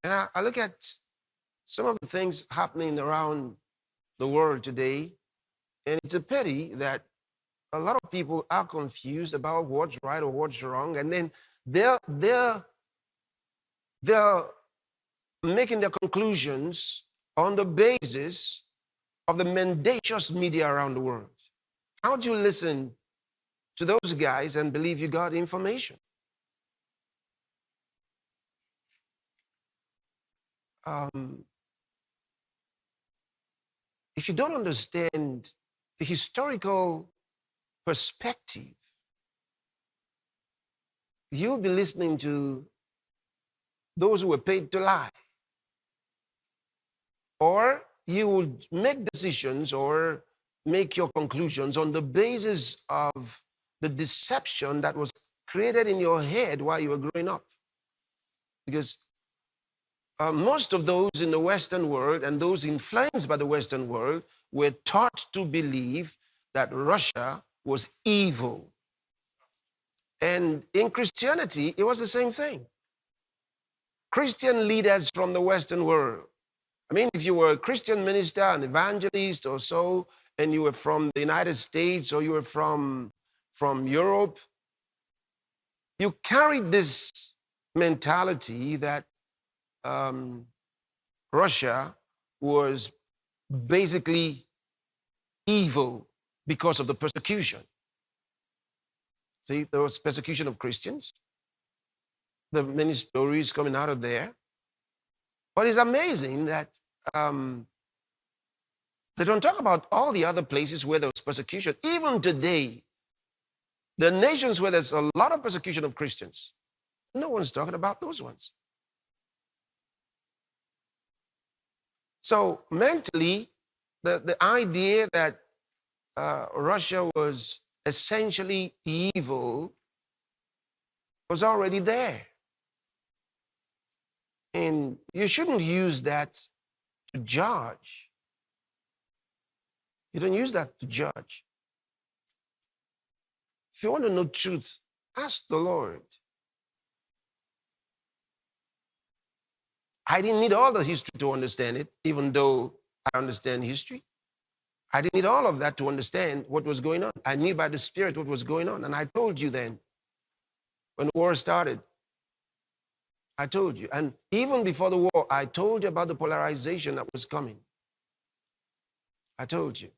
And I look at some of the things happening around the world today, and it's a pity that a lot of people are confused about what's right or what's wrong, and then they're they're making their conclusions on the basis of the mendacious media around the world. How do you listen to those guys and believe you got information? Um, if you don't understand the historical perspective, you'll be listening to those who were paid to lie. Or you would make decisions or make your conclusions on the basis of the deception that was created in your head while you were growing up. Because most of those in the Western world and those influenced by the Western world were taught to believe that Russia was evil. And in Christianity, it was the same thing. Christian leaders from the Western world, I mean, if you were a Christian minister, an evangelist or so, and you were from the United States or you were from Europe, you carried this mentality that Russia was basically evil because of the persecution. See, there was persecution of Christians. There are many stories coming out of there. But it's amazing that they don't talk about all the other places where there was persecution. Even today, the nations where there's a lot of persecution of Christians, no one's talking about those ones. So mentally, the idea that Russia was essentially evil was already there. And you shouldn't use that to judge. You don't use that to judge. If you want to know truth, ask the Lord. I didn't need all the history to understand it, even though I understand history. I didn't need all of that to understand what was going on. I knew by the Spirit what was going on. And I told you then, when the war started, I told you. And even before the war, I told you about the polarization that was coming. I told you.